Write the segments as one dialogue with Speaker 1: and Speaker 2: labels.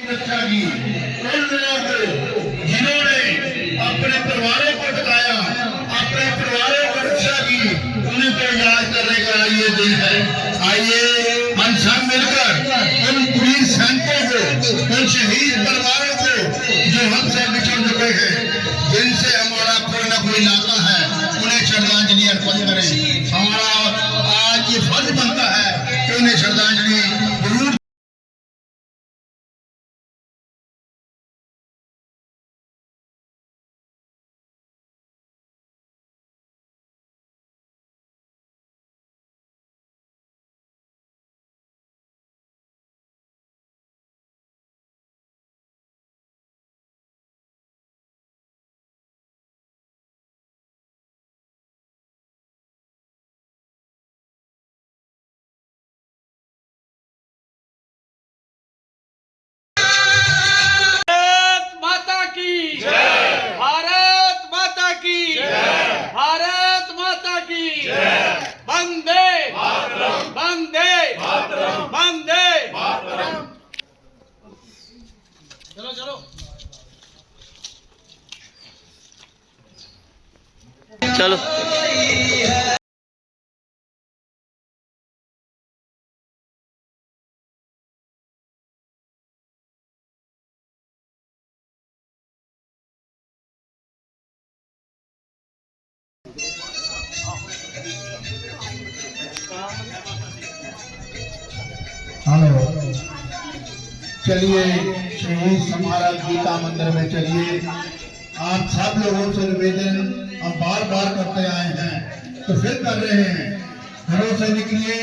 Speaker 1: रक्षा की। उन लोगों को जिन्होंने अपने परिवारों को बचाया, अपने परिवारों को रक्षा की, उन्हीं को याद करने का ये दिन है। आइए हम सब मिलकर उन वीर सैनिकों को, उन शहीद परिवारों को जो हमसे बिछड़ चुके हैं, जिनसे हमारा कोई ना कोई नाता है, उन्हें श्रद्धांजलि अर्पित करें। हमारा आज ये फर्ज बनता है कि उन्हें श्रद्धांजलि जरूर।
Speaker 2: वंदे मातरम, वंदे मातरम, वंदे मातरम। चलो चलो चलो।
Speaker 1: हेलो, चलिए शहीद स्मारक गीता मंदिर में चलिए। आप सब लोगों से निवेदन हम बार बार करते आए हैं तो फिर कर रहे हैं। घरों से निकलिए,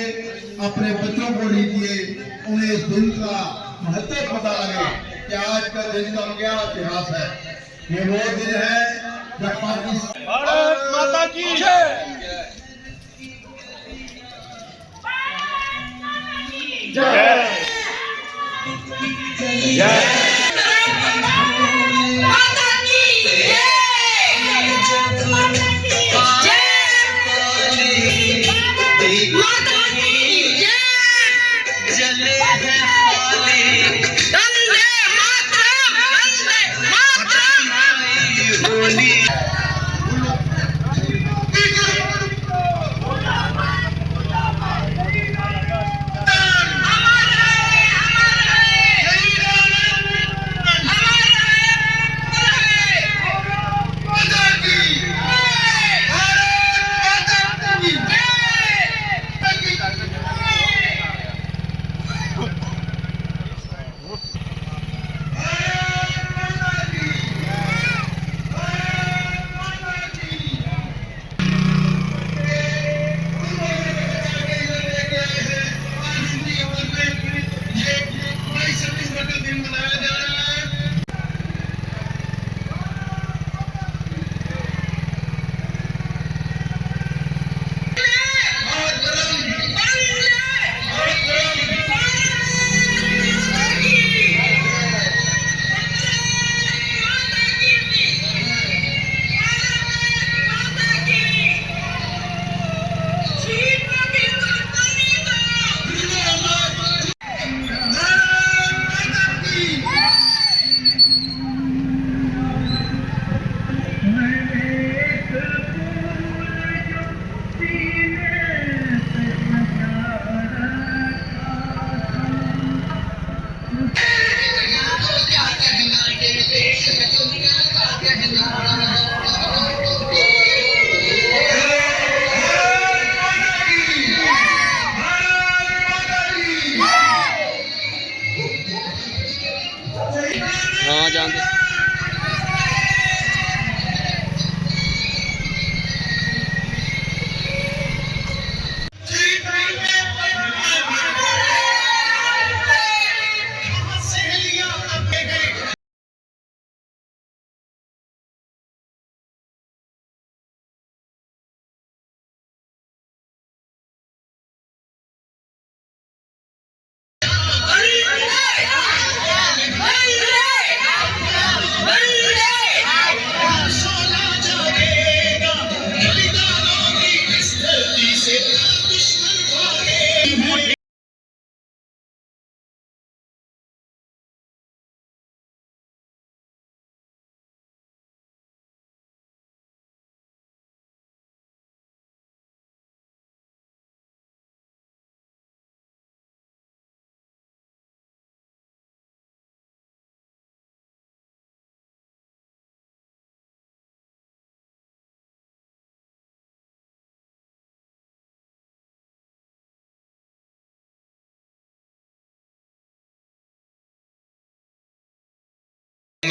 Speaker 1: अपने बच्चों को लीजिए, उन्हें इस दिन का महत्व पता लगे कि आज का दिन का क्या इतिहास है। ये वो दिन है जब पाकिस्तान।
Speaker 2: भारत माता की जय। जय जय।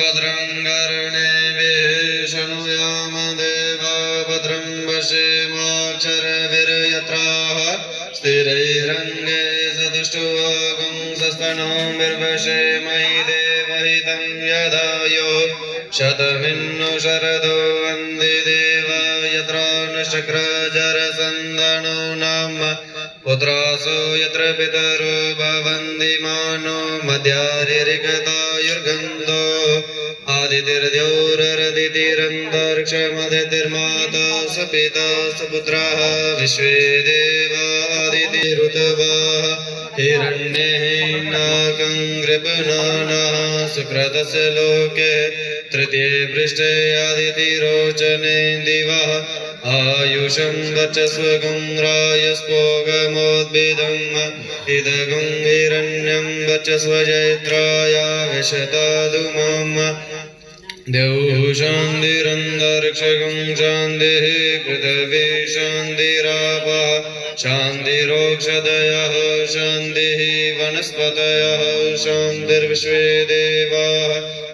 Speaker 3: भद्रं कर्णेभिः शृणुयाम देवा भद्रं पश्येमाक्षरभिर्यत्राः स्थिरैरङ्गे सदुष्टुवागं सस्तनोर्वशेमहि देवहितं यदायो शतमिन्नो शरदो वन्दे देवा यत्र नशक्रजरसन्दनो नाम पुत्रासो यत्र पितरो भवन्ति मानो मध्यारिरिकतायुर्गन्धो आदितिर्द्योरदितिरन्तरिक्षमदितिर्माता स पिता स पुत्रः विश्वे देवा आदितिरुतवः हिरण्येः नाकं कृपणानः सुकृतस्य लोके तृतीये पृष्ठे आदितिरोचने दिवः आयुषं वर्चस्वगं रायस्पोगमोद्भिदम् इदगं हिरण्यं वर्चस्वजैत्राय विशतादुमम् देवः शान्तिरन्तरिक्षगं शान्तिः पृथिवी शान्तिरापः शान्तिरोक्षधयः शान्तिः वनस्पतयः शान्तिर्विश्वे देवाः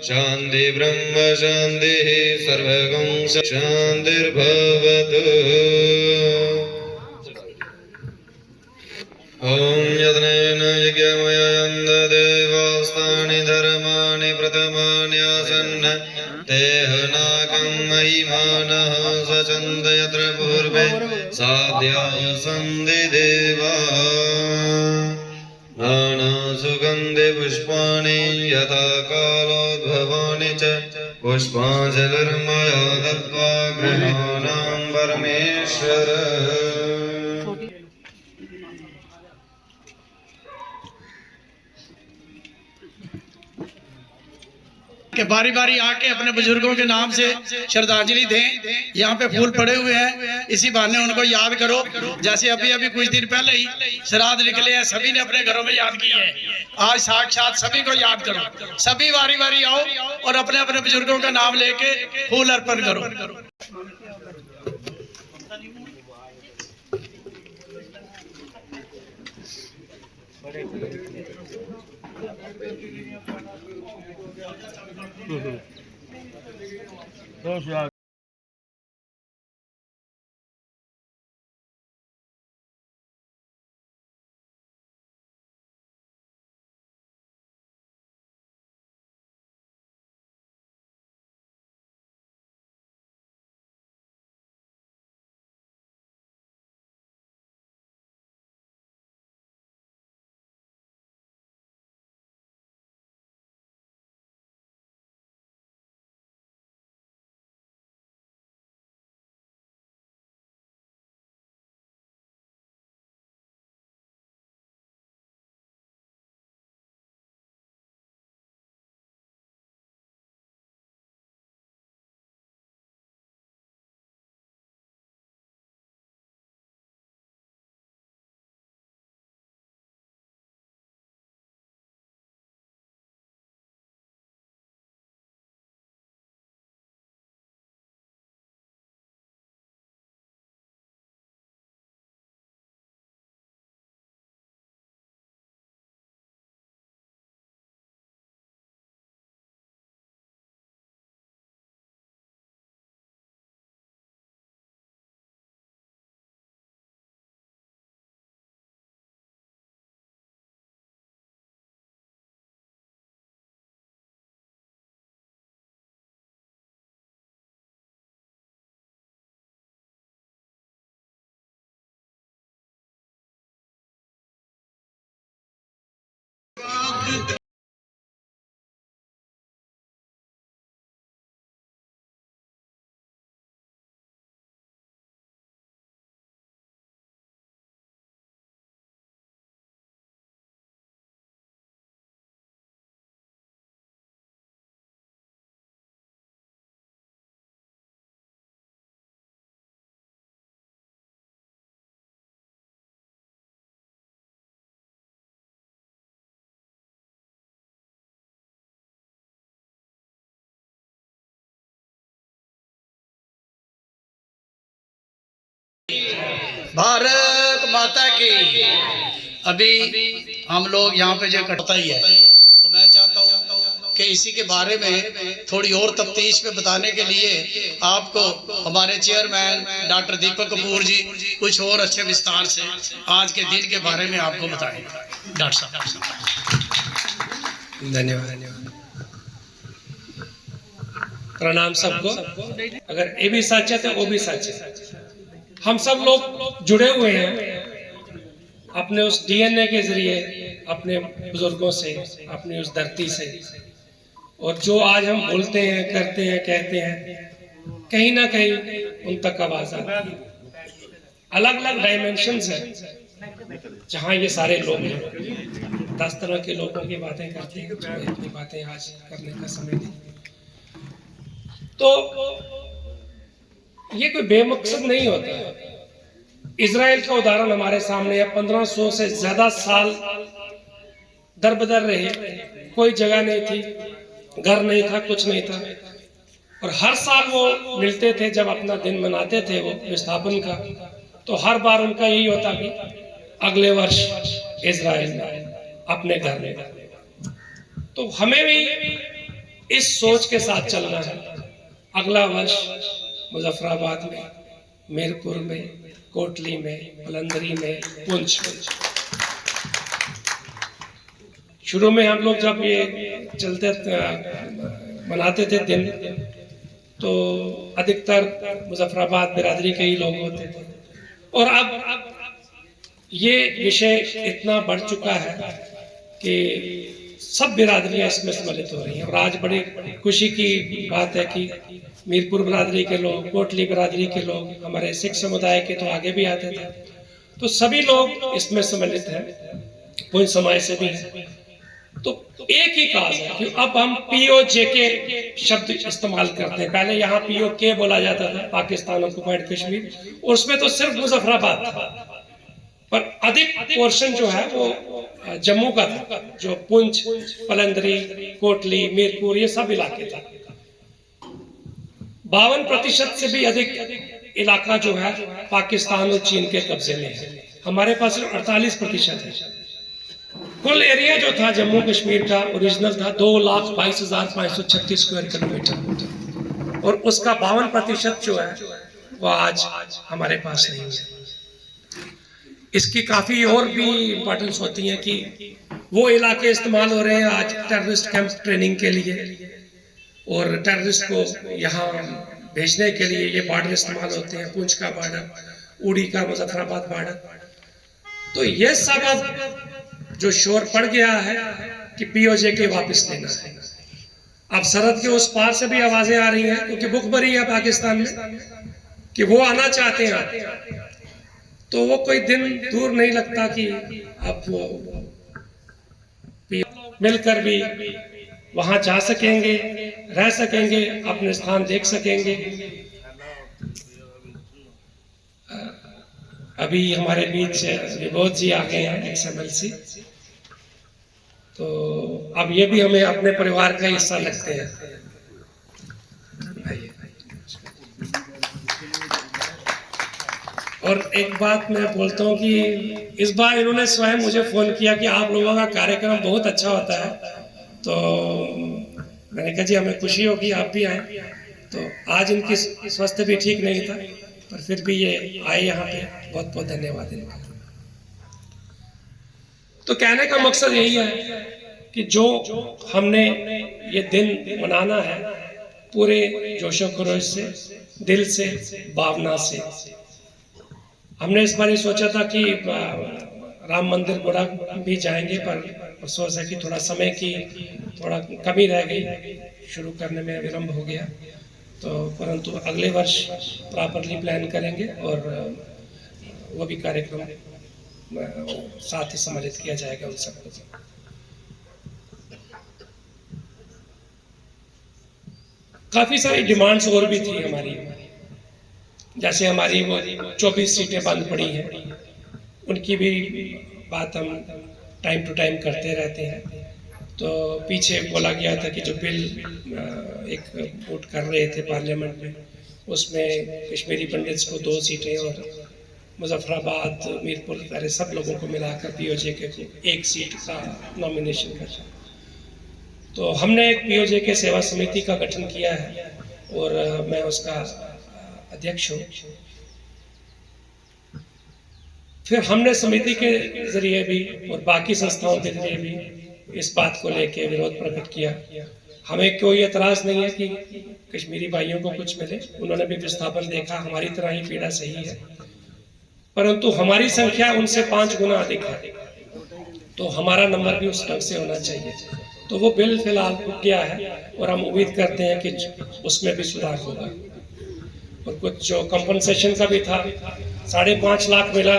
Speaker 3: शान्ति ब्रह्म शान्तिः सर्वगं शान्तिर्भवतु। ॐ यज्ञेन यज्ञमयन्त देवास्तानि धर्माणि प्रथमानि आसन् तेह नाकं महिमानः सचन्द यत्र पूर्वे साध्याय सन्ति देवाः नानासुगन्धिपुष्पाणि यथा कालोद्भवानि च पुष्पाञ्जलिर्मया दत्त्वा गृहाणां परमेश्वर।
Speaker 4: कि बारी बारी आके अपने बुजुर्गों के नाम से श्रद्धांजलि दें। यहाँ पे फूल पड़े हुए हैं, इसी बहाने उनको याद करो। जैसे अभी अभी कुछ दिन पहले ही श्राद्ध निकले हैं, सभी ने अपने घरों में याद किए हैं। आज साक्षात सभी को याद करो, सभी बारी बारी आओ और अपने अपने बुजुर्गों का नाम लेके फूल अर्पण करो। भारत माता की। अभी हम लोग यहाँ पे जो इकट्ठा ही है, तो मैं चाहता हूँ कि इसी के बारे में थोड़ी और तफ्तीश पे बताने के लिए आपको हमारे चेयरमैन डॉक्टर दीपक कपूर जी कुछ और अच्छे विस्तार से आज के दिन के बारे में आपको बताएंगे। डॉक्टर साहब।
Speaker 5: धन्यवाद। प्रणाम सबको। अगर ये भी सच है तो वो भी सच है। हम सब लोग जुड़े हुए हैं अपने उस डीएनए के जरिए, अपने बुजुर्गों से, अपनी उस धरती से, और जो आज हम बोलते हैं, करते हैं, कहते हैं, कहीं ना कहीं उन तक आवाज आती है। अलग अलग डायमेंशंस हैं जहाँ ये सारे लोग हैं। 10 तरह के लोगों की बातें करते हैं, जो इतनी बातें आज करने का समय नहीं। तो ये कोई बेमकसद नहीं होता। इजराइल का उदाहरण हमारे सामने है। 1500 से ज्यादा साल दर बदर रहे, कोई जगह नहीं थी, घर नहीं था, कुछ नहीं था, और हर साल वो मिलते थे। जब अपना दिन मनाते थे वो विस्थापन का, तो हर बार उनका यही होता कि अगले वर्ष इजराइल में, अपने घर में। तो हमें भी इस सोच के साथ चलना है। अगला वर्ष मुजफ्फराबाद में, मीरपुर में, कोटली में, पलंदरी में, पुंछ में। शुरू में हम लोग जब ये चलते मनाते थे दिन, तो अधिकतर मुजफ्फराबाद बिरादरी के ही लोग होते थे, और अब ये विषय इतना बढ़ चुका है कि सब बिरादरियां इसमें सम्मिलित हो रही हैं। और आज बड़ी खुशी की बात है कि मीरपुर बिरादरी के लोग, कोटली बिरादरी के लोग, हमारे सिख समुदाय के तो आगे भी आते थे, तो सभी लोग इसमें सम्मिलित हैं, पुंछ समाज से भी हैं। तो एक ही काज है कि अब हम POJK शब्द इस्तेमाल करते हैं। पहले यहाँ POK बोला जाता था, पाकिस्तान ऑक्युपाइड कश्मीर, और उसमें तो सिर्फ मुजफ्फराबाद था, पर अधिक पोर्शन जो है वो जम्मू का था, जो पुंछ, पलंदरी, कोटली, मीरपुर, ये सब इलाके थे। 52% से भी अधिक इलाका जो है पाकिस्तान और चीन के कब्जे में है। हमारे पास 48% है। कुल एरिया जो था जम्मू कश्मीर का ओरिजिनल था 2,22,536 स्क्वायर किलोमीटर, और उसका 52% जो है वो आज हमारे पास नहीं है। इसकी काफी और भी इम्पोर्टेंस होती है कि वो इलाके इस्तेमाल हो रहे हैं आज टेररिस्ट कैंप ट्रेनिंग के लिए, और टेररिस्ट को यहाँ भेजने के लिए ये बॉर्डर इस्तेमाल होते हैं, पुंछ का बॉर्डर, उड़ी का मुजफ्फराबाद बॉर्डर। तो ये सब जो शोर पड़ गया है कि POJK वापस लेना है। अब सरहद के उस पार से भी आवाजें आ रही हैं, क्योंकि भुखमरी है पाकिस्तान में कि वो आना चाहते हैं। तो वो कोई दिन दूर नहीं लगता कि अब वो मिलकर भी वहां जा सकेंगे, रह सकेंगे, अपने स्थान देख सकेंगे। अभी हमारे बीच विभोद जी आ गए हैं, XMLC, तो अब ये भी हमें अपने परिवार का हिस्सा लगते हैं। और एक बात मैं बोलता हूँ कि इस बार इन्होंने स्वयं मुझे फोन किया कि आप लोगों का कार्यक्रम बहुत अच्छा होता है, तो मैंने कहा जी हमें खुशी होगी आप भी आए। तो आज इनकी स्वास्थ्य भी ठीक नहीं था, पर फिर भी ये आए यहाँ पे, बहुत बहुत धन्यवाद इनका। तो कहने का मकसद यही है कि जो हमने ये दिन मनाना है पूरे जोशो खरोश से, दिल से, भावना से। हमने इस बार ये सोचा था कि राम मंदिर गोड़ा भी जाएंगे, पर अफसोस है कि थोड़ा समय की थोड़ा कमी रह गई, शुरू करने में विलम्ब हो गया। तो परंतु अगले वर्ष प्रॉपरली प्लान करेंगे और वो भी कार्यक्रम साथ ही सम्मिलित किया जाएगा उन सबको। काफी सारी डिमांड्स और भी थी हमारी, जैसे हमारी वो 24 सीटें बंद पड़ी हैं, उनकी भी बात हम टाइम टू टाइम करते रहते हैं। तो पीछे बोला गया था कि जो बिल एक वोट कर रहे थे पार्लियामेंट में, उसमें कश्मीरी पंडित्स को 2 सीटें और मुजफ्फराबाद, मीरपुर, पहले सब लोगों को मिलाकर POJK को 1 सीट का नॉमिनेशन कर। तो हमने एक पीओजे के सेवा समिति का गठन किया है और मैं उसका अध्यक्ष हूँ। फिर हमने समिति के जरिए भी और बाकी संस्थाओं के जरिए भी इस बात को लेके विरोध प्रकट किया। हमें कोई एतराज नहीं है कि कश्मीरी भाइयों को कुछ मिले, उन्होंने भी विस्थापन देखा, हमारी तरह ही पीड़ा सही है, परंतु हमारी संख्या उनसे 5 गुना अधिक है, तो हमारा नंबर भी उस ढंग से होना चाहिए। तो वो बिल फिलहाल रुक गया है और हम उम्मीद करते हैं कि उसमें भी सुधार होगा। और कुछ जो कंपनसेशन का भी था 5.5 लाख मिला,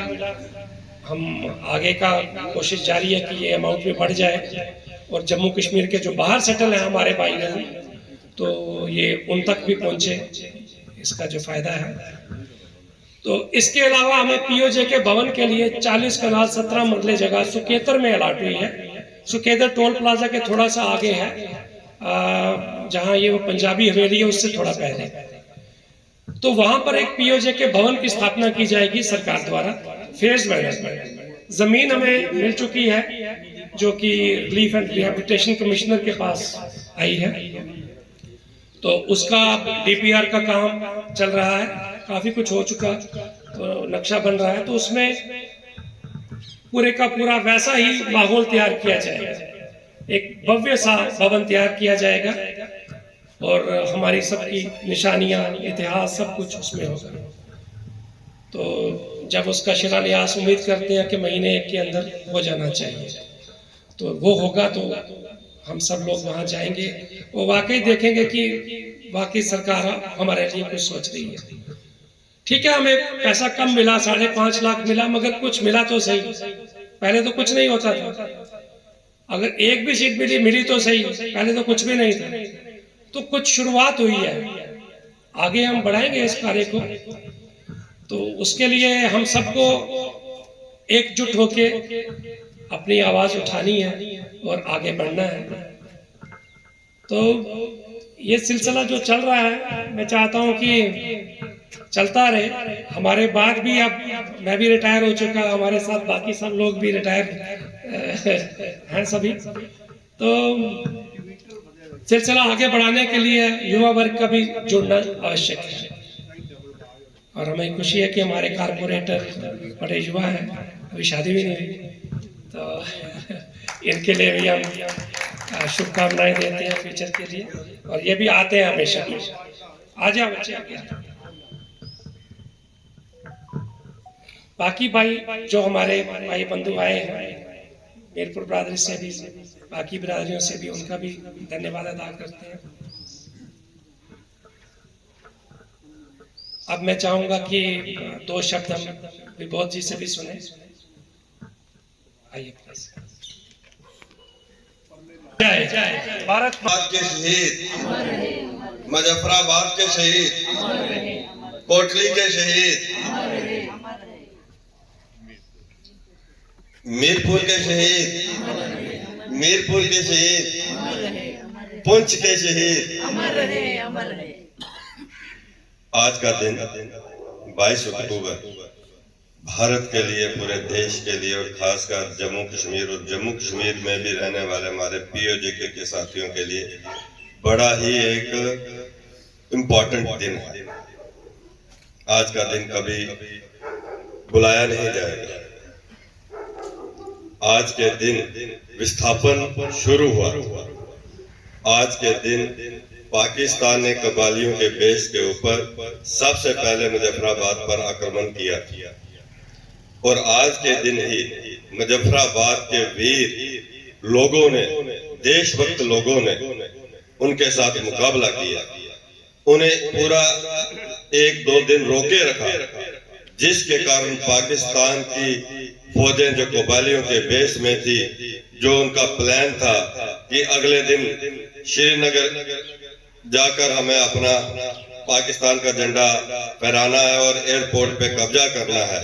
Speaker 5: हम आगे का कोशिश जारी है कि ये अमाउंट भी बढ़ जाए और जम्मू कश्मीर के जो बाहर सेटल हैं हमारे भाई बहन, तो ये उन तक भी पहुंचे, इसका जो फायदा है। तो इसके अलावा हमें पीओजे के भवन के लिए 40 कनाल 17 मरले जगह सुकेतर में अलाट हुई है। सुकेतर टोल प्लाजा के थोड़ा सा आगे है, जहां ये वो पंजाबी हवेली है उससे थोड़ा पहले। तो वहां पर एक पीओजे के भवन की स्थापना की जाएगी सरकार द्वारा फेज मैनेजमेंट। जमीन हमें मिल चुकी है जो कि रिलीफ एंड रिहेबिलिटेशन कमिश्नर के पास आई है, तो उसका डीपीआर का काम चल रहा है, काफी कुछ हो चुका, तो नक्शा बन रहा है। तो उसमें पूरे का पूरा वैसा ही माहौल तैयार किया जाएगा, एक भव्य सा भवन तैयार किया जाएगा और हमारी सबकी निशानियां, इतिहास सब कुछ उसमें होगा। तो जब उसका शिलान्यास उम्मीद करते हैं कि महीने 1 के अंदर हो जाना चाहिए, तो वो होगा तो हम सब लोग वहां जाएंगे और वाकई देखेंगे कि वाकई सरकार हमारे लिए कुछ सोच रही है। ठीक है, हमें पैसा कम मिला, 5.5 लाख मिला, मगर कुछ मिला तो सही। पहले तो कुछ नहीं होता था, अगर एक भी सीट मिली तो सही, पहले तो कुछ भी नहीं था। तो कुछ शुरुआत हुई है, आगे हम बढ़ाएंगे इस कार्य को। तो उसके लिए हम सबको एकजुट होके अपनी आवाज उठानी है और आगे बढ़ना है। तो ये सिलसिला जो चल रहा है, मैं चाहता हूं कि चलता रहे। हमारे बाद भी, अब मैं भी रिटायर हो चुका, हमारे साथ बाकी सब लोग भी रिटायर हैं सभी। तो सिलसिला आगे बढ़ाने के लिए युवा वर्ग का भी जुड़ना आवश्यक है। और हमें खुशी है कि हमारे कारपोरेटर बड़े युवा हैं, अभी शादी भी नहीं हुई, तो इनके लिए भी हम शुभकामनाएं देते हैं फ्यूचर के लिए। और ये भी आते हैं हमेशा। आ जाओ बच्चे, आ गया। बाकी भाई जो हमारे भाई बंधु आए हैं मीरपुर बिरादरी से भी, बाकी बिरादरियों से भी, उनका भी धन्यवाद अदा करते हैं। अब मैं चाहूंगा कि 2 शब्द हम विभोद जी से भी सुने। आइए जय भारत
Speaker 3: के शहीद, मुजफ्फराबाद के शहीद, कोटली के शहीद, मीरपुर के शहीद, मीरपुर के शहीद, पुंछ के शहीद। आज का दिन 22 अक्टूबर भारत के लिए, पूरे देश के लिए और खासकर जम्मू कश्मीर और जम्मू कश्मीर में भी रहने वाले हमारे पीओजे के साथियों के लिए बड़ा ही एक इम्पोर्टेंट दिन है। आज का दिन कभी बुलाया नहीं जाएगा। आज के दिन विस्थापन शुरू हुआ। आज के दिन पाकिस्तान ने कबालियों के बेस के ऊपर सबसे पहले मुजफ्फराबाद पर आक्रमण किया और आज के दिन ही मुजफ्फराबाद के वीर लोगों ने, देशभक्त लोगों ने उनके साथ मुकाबला किया। उन्हें पूरा 1-2 दिन रोके रखा, जिसके कारण पाकिस्तान की फौजें जो कबालियों के बेस में थी, जो उनका प्लान था कि अगले दिन श्रीनगर जाकर हमें अपना पाकिस्तान का झंडा फहराना है और एयरपोर्ट पे कब्जा करना है,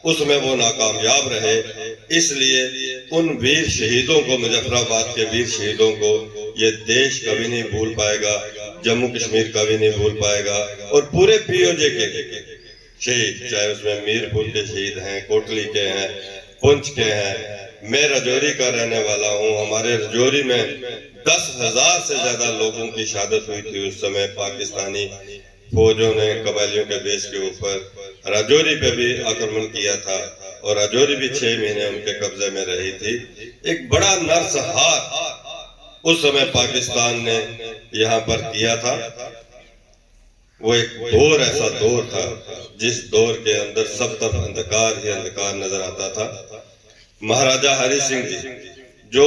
Speaker 3: उसमें वो नाकामयाब रहे। इसलिए उन वीर शहीदों को, मुजफ्फराबाद के वीर शहीदों को ये देश कभी नहीं भूल पाएगा, जम्मू कश्मीर कभी नहीं भूल पाएगा। और पूरे पीओजे के शहीद, चाहे उसमें मीरपुर के शहीद हैं, कोटली के हैं, पुंछ के हैं, मैं राजौरी का रहने वाला हूँ। हमारे राजौरी में 10,000 से ज्यादा लोगों की शहादत हुई थी उस समय। पाकिस्तानी फौजों ने कबायलियों के बेस के ऊपर राजौरी पे भी आक्रमण किया था और राजौरी भी 6 महीने उनके कब्जे में रही थी। एक बड़ा नरसंहार उस समय पाकिस्तान ने यहाँ पर किया था। वो एक दौर, ऐसा दौर था जिस दौर के अंदर सब तरफ अंधकार ही अंधकार नजर आता था। महाराजा हरि सिंह जी, जो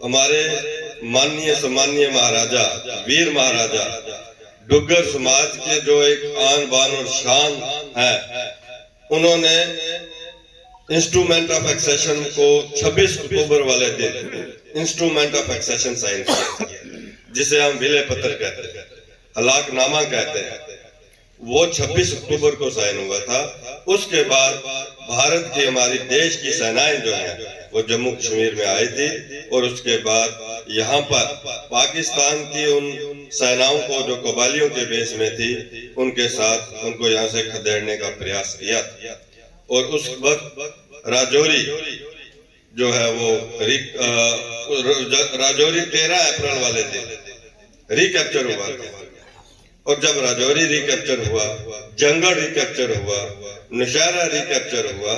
Speaker 3: हमारे माननीय सम्मानीय महाराजा, वीर महाराजा, डुग्गर समाज के जो एक आन बान और शान है, उन्होंने इंस्ट्रूमेंट ऑफ एक्सेशन को 26 अक्टूबर वाले दिन इंस्ट्रूमेंट ऑफ एक्सेशन साइन किया, जिसे हम विलय पत्र कहते हैं, हलाकनामा कहते हैं। वो 26 अक्टूबर को साइन हुआ था। उसके बाद भारत की, हमारी देश की सेनाएं जो हैं वो जम्मू कश्मीर में आई थी और उसके बाद यहाँ पर पाकिस्तान की उन सेनाओं को जो कबालियों के बेस में थी उनके साथ उनको यहाँ से खदेड़ने का प्रयास किया और उस वक्त राजौरी जो है वो राजौरी 13 अप्रैल वाले दिन रिकैप्चर हुआ था। और जब राजौरी रिकैप्चर हुआ, जंगल रिकैप्चर हुआ, नौशहरा रिकैप्चर हुआ,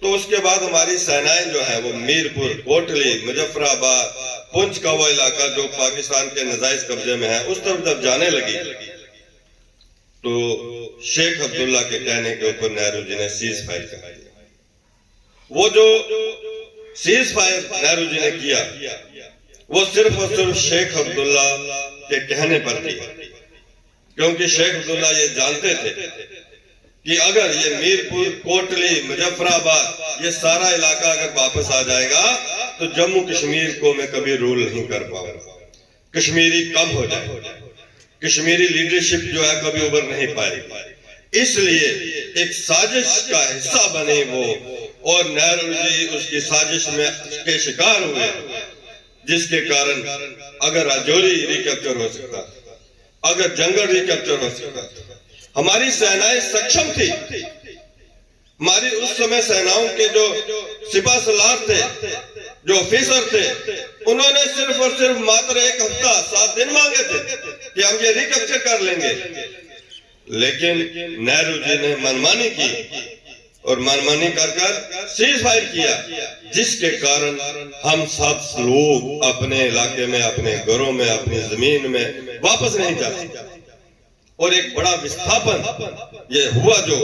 Speaker 3: तो उसके बाद हमारी सेनाएं जो है वो मीरपुर, कोटली, मुजफ्फराबाद, पुंछ का वो इलाका जो पाकिस्तान के नाजायज कब्जे में है, उस तरफ जब जाने लगी तो शेख अब्दुल्ला के कहने के ऊपर नेहरू जी ने सीज फायर कर दिया। वो जो सीज फायर नेहरू जी ने किया वो सिर्फ और सिर्फ शेख अब्दुल्ला के कहने पर किया, क्योंकि शेख अब्दुल्ला ये जानते थे कि अगर ये मीरपुर, कोटली, मुजफ्फराबाद ये सारा इलाका अगर वापस आ जाएगा तो जम्मू कश्मीर को मैं कभी रूल नहीं कर पाऊंगा, कश्मीरी कम हो जाएगा, कश्मीरी लीडरशिप जो है कभी उभर नहीं पाएगी। इसलिए एक साजिश का हिस्सा बने वो, और नेहरू जी उसकी साजिश में के शिकार हुए, जिसके कारण अगर राजौरी रिकैप्चर हो सकता, अगर जंगल रिकैप्चर हो सकता, हमारी सेनाएं सक्षम थी। हमारी उस समय सेनाओं के जो सिपा सलार थे, जो ऑफिसर थे, उन्होंने सिर्फ और सिर्फ मात्र 1 हफ्ता 7 दिन मांगे थे कि हम ये रिकैप्चर कर लेंगे। लेकिन नेहरू जी ने मनमानी की और मनमानी कर सीज फायर किया, जिसके कारण हम सब लोग अपने इलाके में, अपने घरों में, अपनी जमीन में वापस नहीं जा सकते। और एक बड़ा विस्थापन ये हुआ जो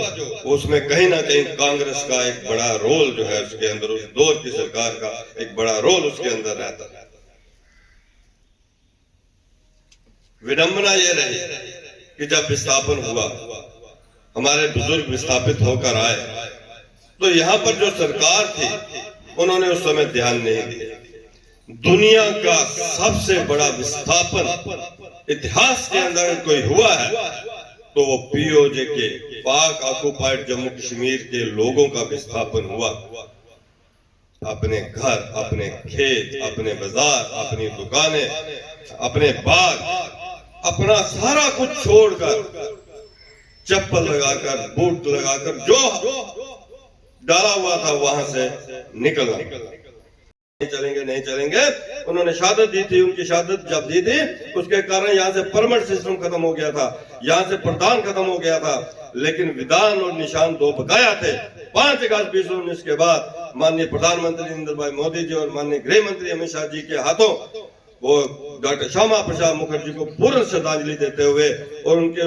Speaker 3: उसमें कहीं ना कहीं कांग्रेस का एक बड़ा रोल जो है उसके अंदर, उस दौर की सरकार का एक बड़ा रोल उसके अंदर रहता है। विडंबना ये रही कि जब विस्थापन हुआ, हमारे बुजुर्ग विस्थापित होकर आए, तो यहाँ पर जो सरकार थी उन्होंने उस समय ध्यान नहीं दिया। दुनिया का सबसे बड़ा विस्थापन इतिहास के अंदर कोई हुआ है तो वो पीओजे के, पाक ऑक्युपाइड जम्मू कश्मीर के लोगों का विस्थापन हुआ। अपने घर, अपने खेत, अपने बाजार, अपनी दुकानें, अपने बाग, अपना सारा कुछ छोड़कर, चप्पल लगाकर, बूट लगाकर, जो डाला हुआ था वहां से निकलना। नहीं चलेंगे। उन्होंने शहादत दी थी। उनकी शहादत जब दी थी उसके कारण यहाँ से परमानेंट सिस्टम खत्म हो गया था, यहाँ से प्रधान खत्म हो गया था, लेकिन विधान और निशान 2 बकाया थे। 5 अगस्त 2019 के बाद माननीय प्रधानमंत्री नरेंद्र भाई मोदी जी और माननीय गृह मंत्री अमित शाह जी के हाथों वो डॉक्टर श्यामा प्रसाद मुखर्जी को पूर्ण श्रद्धांजलि देते हुए और उनके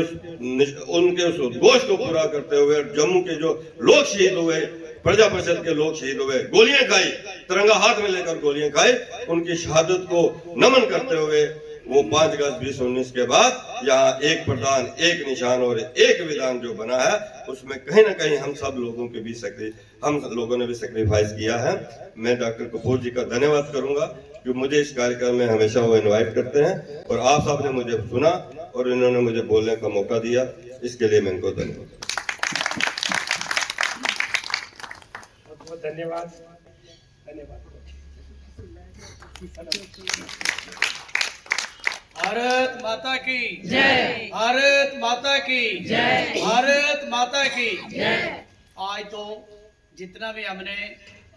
Speaker 3: उस उद्घोष को पूरा करते हुए, जम्मू के जो लोग शहीद हुए, प्रजा परिषद के लोग शहीद हुए, गोलियां खाई, तिरंगा हाथ में लेकर गोलियां खाई, उनकी शहादत को नमन करते हुए वो 5 अगस्त 2019 के बाद यहाँ एक प्रधान, एक निशान और एक विधान जो बना है, उसमें कहीं ना कहीं हम सब लोगों के भी हम लोगों ने भी सेक्रीफाइस किया है। मैं डॉक्टर कपूर जी का धन्यवाद करूंगा जो मुझे इस कार्यक्रम में हमेशा वो इनवाइट करते हैं, और आप सब ने मुझे सुना और इन्होंने मुझे बोलने का मौका दिया, इसके लिए मैं इनको धन्यवाद।
Speaker 5: धन्यवाद।
Speaker 4: भारत माता की जय, भारत माता की जय, भारत माता की जय। आज तो जितना भी हमने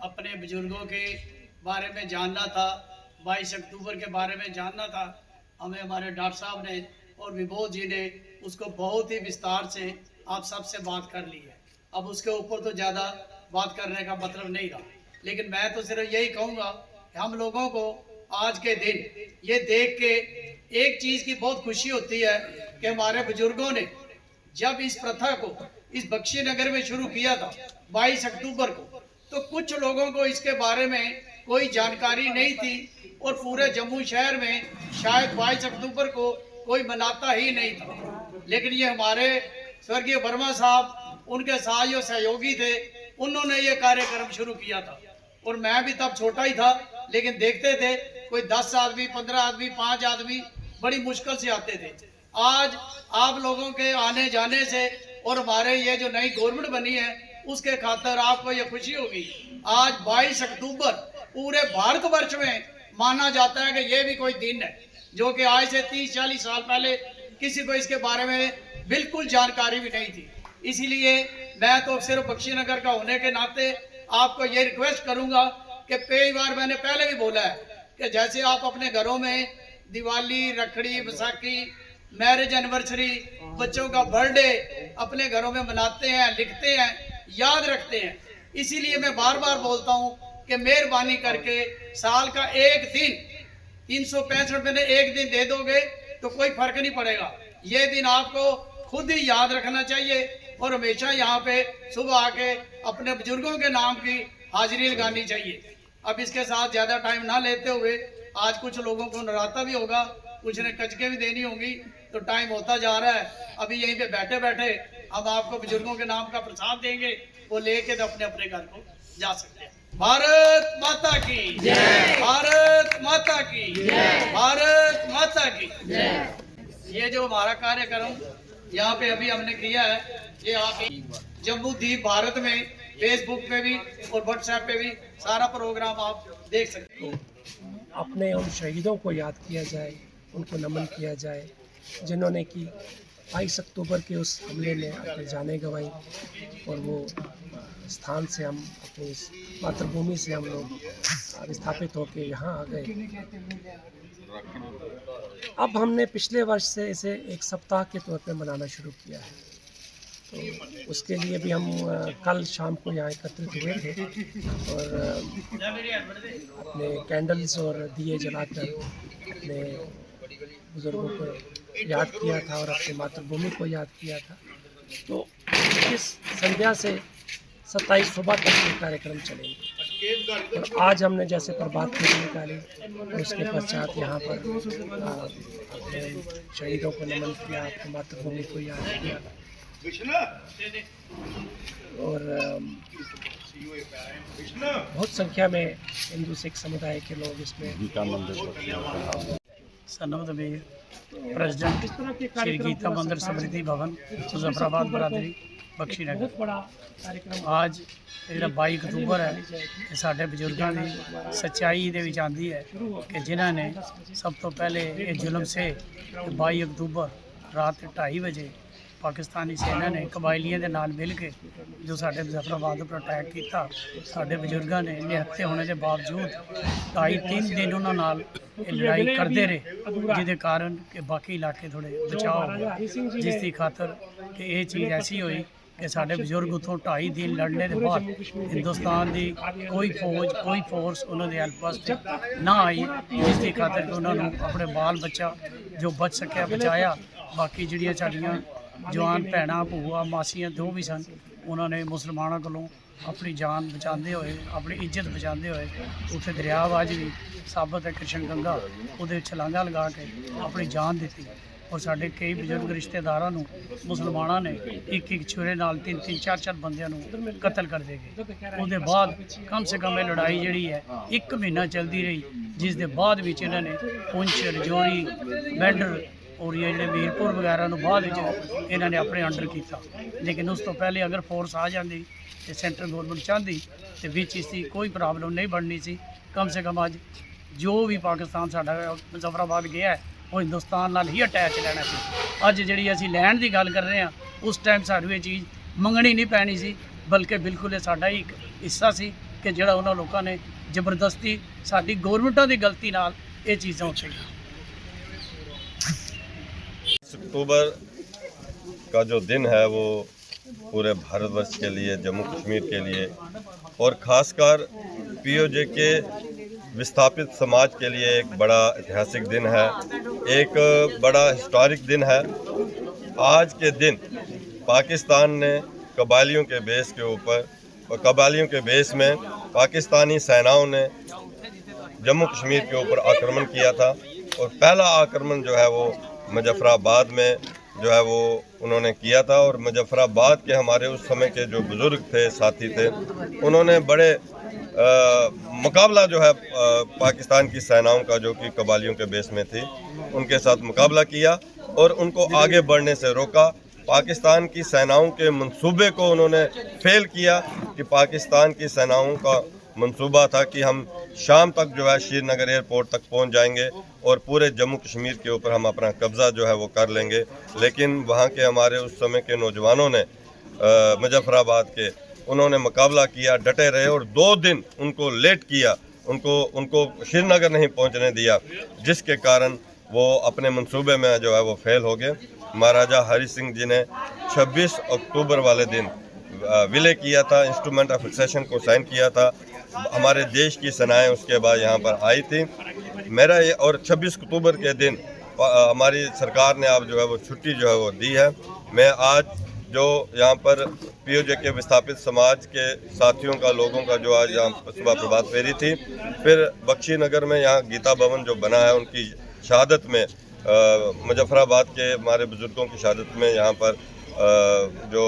Speaker 4: अपने बुजुर्गों के बारे में जानना था, 22 अक्टूबर के बारे में जानना था, हमें हमारे डॉक्टर साहब ने और विभोद जी ने उसको बहुत ही विस्तार से आप सबसे बात कर ली है। अब उसके ऊपर तो ज़्यादा बात करने का मतलब नहीं रहा, लेकिन मैं तो सिर्फ यही कहूँगा कि हम लोगों को आज के दिन ये देख के एक चीज़ की बहुत खुशी होती है कि हमारे बुजुर्गों ने जब इस प्रथा को इस बख्शी नगर में शुरू किया था 22 अक्टूबर को, तो कुछ लोगों को इसके बारे में कोई जानकारी नहीं थी और पूरे जम्मू शहर में शायद 22 अक्टूबर को कोई मनाता ही नहीं था। लेकिन ये हमारे स्वर्गीय वर्मा साहब, उनके साथ जो सहयोगी थे, उन्होंने ये कार्यक्रम शुरू किया था और मैं भी तब छोटा ही था, लेकिन देखते थे कोई 10 आदमी, 15 आदमी, 5 आदमी बड़ी मुश्किल से आते थे। आज आप लोगों के आने जाने से और हमारे ये जो नई गवर्नमेंट बनी है उसके खातिर आपको ये खुशी होगी। आज 22 अक्टूबर पूरे भारतवर्ष में माना जाता है कि ये भी कोई दिन है, जो कि आज से 30-40 साल पहले किसी को इसके बारे में बिल्कुल जानकारी भी नहीं थी। इसीलिए मैं तो सिर्फ बख्शी नगर का होने के नाते आपको ये रिक्वेस्ट करूंगा कि कई बार मैंने पहले भी बोला है कि जैसे आप अपने घरों में दिवाली, रखड़ी, बैसाखी, मैरिज एनिवर्सरी, बच्चों का बर्थडे अपने घरों में मनाते हैं, लिखते हैं, याद रखते हैं, इसीलिए मैं बार बार बोलता हूँ कि मेहरबानी करके साल का एक दिन 365 में एक दिन दे दोगे तो कोई फर्क नहीं पड़ेगा। ये दिन आपको खुद ही याद रखना चाहिए और हमेशा यहाँ पे सुबह आके अपने बुजुर्गों के नाम की हाजिरी लगानी चाहिए। अब इसके साथ ज़्यादा टाइम ना लेते हुए, आज कुछ लोगों को नराता भी होगा, कुछ ने कचके भी देनी होंगी, तो टाइम होता जा रहा है। अभी यहीं पे बैठे बैठे हम आपको बुजुर्गों के नाम का प्रसाद देंगे, वो लेके तो अपने अपने घर को जा सकते हैं। भारत माता की जय, भारत माता की जय, भारत माता की जय। ये जो हमारा कार्यक्रम यहाँ पे अभी हमने किया है, ये आप जम्मू द्वीप भारत में फेसबुक पे भी और व्हाट्सएप पे भी सारा प्रोग्राम आप देख सकते हो।
Speaker 5: अपने उन शहीदों को याद किया जाए, उनको नमन किया जाए जिन्होंने कि 22 अक्टूबर के उस हमले में अपनी जानें गंवाई, और वो स्थान से हम अपनी इस मातृभूमि से हम लोग विस्थापित होकर यहाँ आ गए। अब हमने पिछले वर्ष से इसे एक सप्ताह के तौर पे मनाना शुरू किया है, तो उसके लिए भी हम कल शाम को यहाँ एकत्रित हुए थे और अपने कैंडल्स और दिए जलाकर अपने बुजुर्गों को याद किया था और अपनी मातृभूमि को याद किया था। तो इस संध्या से 27 सुबह तक ये कार्यक्रम चलेंगे और आज हमने जैसे प्रभात फेरी निकाली और उसके पश्चात यहाँ पर अपने शहीदों को नमन किया, अपनी मातृभूमि को याद किया और बहुत संख्या में हिंदू सिख समुदाय के लोग इसमें
Speaker 4: सनमदवीर प्रेसिडेंट श्री गीता मंदिर समृद्धि भवन मुजफ्फराबाद बरादरी बख्शी नगर।
Speaker 5: बहुत बड़ा कार्यक्रम
Speaker 4: आज ਜਿਹੜਾ 22 ਅਕਤੂਬਰ ਹੈ, ਇਹ ਸਾਡੇ ਬਜ਼ੁਰਗਾਂ ਦੀ ਸੱਚਾਈ ਦੇ ਵਿੱਚ ਆਉਂਦੀ ਹੈ ਕਿ ਜਿਨ੍ਹਾਂ ਨੇ ਸਭ ਤੋਂ ਪਹਿਲੇ ਇਹ ਜ਼ੁਲਮ ਸੇ 22 ਅਕਤੂਬਰ ਰਾਤ 2:30 ਵਜੇ ਪਾਕਿਸਤਾਨੀ ਸੈਨਾ ਨੇ ਕਬਾਇਲੀਆਂ ਦੇ ਨਾਲ ਮਿਲ ਕੇ ਜੋ ਸਾਡੇ ਮੁਜ਼ੱਫਰਾਬਾਦ ਉੱਪਰ ਅਟੈਕ ਕੀਤਾ, ਸਾਡੇ ਬਜ਼ੁਰਗਾਂ ਨੇ ਨਿਹੱਥੇ ਹੋਣੇ ਦੇ ਬਾਵਜੂਦ 2.5-3 ਦਿਨ ਉਹਨਾਂ ਨਾਲ ਇਹ ਲੜਾਈ ਕਰਦੇ ਰਹੇ, ਜਿਹਦੇ ਕਾਰਨ ਕਿ ਬਾਕੀ ਇਲਾਕੇ ਥੋੜ੍ਹੇ ਬਚਾਅ ਹੋ ਗਏ, ਜਿਸ ਦੀ ਖਾਤਰ ਕਿ ਇਹ ਚੀਜ਼ ਐਸੀ ਹੋਈ कि साढ़े बुजुर्ग उतों 2.5 दिन लड़ने के बाद हिंदुस्तान की कोई फौज कोई फोर्स उन्होंने हेल्प वास्ते ना आई, जिसकी खातर कि उन्होंने अपने बाल बच्चा जो बच सकिया बचाया। बाकी जिहड़ियां साडियां जवान भैणां भूआ मासियां जो भी सन, उन्होंने मुसलमानों कोलों अपनी जान बचाते हुए अपनी इज्जत बचाते हुए उत्थे दरिया अज भी साबत है कृष्ण गंगा उहदे छलांगा लगा के अपनी जान दी और साढ़े कई बजुर्ग रिश्तेदारों मुसलमानों ने एक छुरे नाल 3-3 4-4 बंदियां कतल कर दे गए। उसके बाद कम से कम ये लड़ाई जी है 1 महीना चलती रही, जिस दे बाद इन्होंने पुंछ रजौरी बैंडर और ये जो मीरपुर वगैरह बाद इन्होंने अपने अंडर किया। लेकिन उस तो पहले अगर फोर्स आ जाती तो सेंट्रल गौरमेंट चाहती तो विच इसकी कोई प्रॉब्लम नहीं बननी सी। कम से कम अज जो भी पाकिस्तान साडा मुजफ्फराबाद गया है वो हिंदुस्तान नाल ही अटैच रहना सी। अज जिहड़ी असीं लैण दी गल कर रहे हैं, उस टाइम सानूं ये चीज़ मंगनी नहीं पैनी सी, बल्कि बिल्कुल ये साडा ही एक हिस्सा सी ਕਿ ਜਿਹੜਾ ਉਹਨਾਂ ਲੋਕਾਂ ਨੇ ਜ਼ਬਰਦਸਤੀ ਸਾਡੀ ਗੌਰਮੈਂਟਾਂ ਦੀ ਗਲਤੀ ਨਾਲ ਇਹ ਚੀਜ਼ਾਂ ਹੋਈਆਂ।
Speaker 3: अक्टूबर का जो दिन है वो पूरे भारतवर्ष के लिए, जम्मू कश्मीर के लिए और ख़ासकर पीओजे के विस्थापित समाज के लिए एक बड़ा ऐतिहासिक दिन है, एक बड़ा हिस्टोरिक दिन है। आज के दिन पाकिस्तान ने कबालियों के बेस के ऊपर और कबालियों के बेस में पाकिस्तानी सेनाओं ने जम्मू कश्मीर के ऊपर आक्रमण किया था और पहला आक्रमण जो है वो मुजफ्फराबाद में जो है वो उन्होंने किया था। और मुजफ्फराबाद के हमारे उस समय के जो बुज़ुर्ग थे, साथी थे, उन्होंने बड़े मुकाबला जो है पाकिस्तान की सेनाओं का जो कि कबालियों के बेस में थी उनके साथ मुकाबला किया और उनको आगे बढ़ने से रोका। पाकिस्तान की सेनाओं के मंसूबे को उन्होंने फेल किया कि पाकिस्तान की सेनाओं का मंसूबा था कि हम शाम तक जो है श्रीनगर एयरपोर्ट तक पहुंच जाएंगे और पूरे जम्मू कश्मीर के ऊपर हम अपना कब्ज़ा जो है वो कर लेंगे। लेकिन वहाँ के हमारे उस समय के नौजवानों ने मुजफ्फराबाद के उन्होंने मुकाबला किया, डटे रहे और 2 दिन उनको लेट किया, उनको श्रीनगर नहीं पहुँचने दिया, जिसके कारण वो अपने मंसूबे में जो है वो फेल हो गए। महाराजा हरि सिंह जी ने 26 अक्टूबर वाले दिन विलय किया था, इंस्ट्रूमेंट ऑफ एक्सेशन को साइन किया था। हमारे देश की सेनाएं उसके बाद यहाँ पर आई थी। मेरा ये और 26 अक्टूबर के दिन हमारी सरकार ने अब जो है वो छुट्टी जो है वो दी है। मैं आज जो यहाँ पर पीओजे के विस्थापित समाज के साथियों का, लोगों का जो आज यहाँ सुबह प्रभात फेरी थी, फिर बख्शी नगर में यहाँ गीता भवन जो बना है उनकी शहादत में, मुजफ्फराबाद के हमारे बुजुर्गों की शहादत में यहाँ पर जो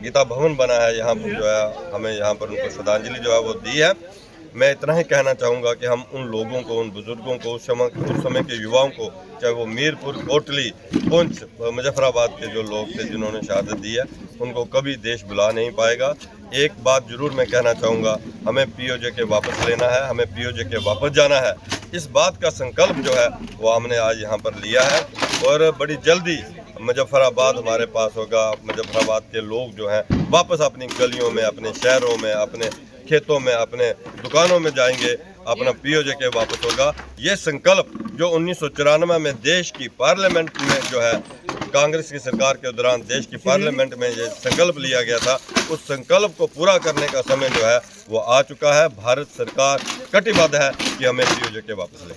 Speaker 3: गीता भवन बना है, यहाँ पर जो है हमें यहाँ पर उनको श्रद्धांजलि जो है वो दी है। मैं इतना ही कहना चाहूँगा कि हम उन लोगों को, उन बुजुर्गों को, उस समय के युवाओं को, चाहे वो मीरपुर, कोटली, पुंछ, मुजफ्फराबाद के जो लोग थे जिन्होंने शहादत दी है, उनको कभी देश भुला नहीं पाएगा। एक बात जरूर मैं कहना चाहूँगा, हमें पीओजे के वापस लेना है, हमें पीओजे के वापस जाना है। इस बात का संकल्प जो है वो हमने आज यहाँ पर लिया है और बड़ी जल्दी मुजफ्फराबाद हमारे पास होगा। मुजफ्फराबाद के लोग जो हैं वापस अपनी गलियों में, अपने शहरों में, अपने खेतों में, अपने दुकानों में जाएंगे, अपना पीओजे के वापस होगा। ये संकल्प जो 1994 में देश की पार्लियामेंट में जो है कांग्रेस की सरकार के दौरान देश की पार्लियामेंट में ये संकल्प लिया गया था, उस संकल्प को पूरा करने का समय जो है वो आ चुका है। भारत सरकार कटिबद्ध है कि हमें पीओजे के वापस लें।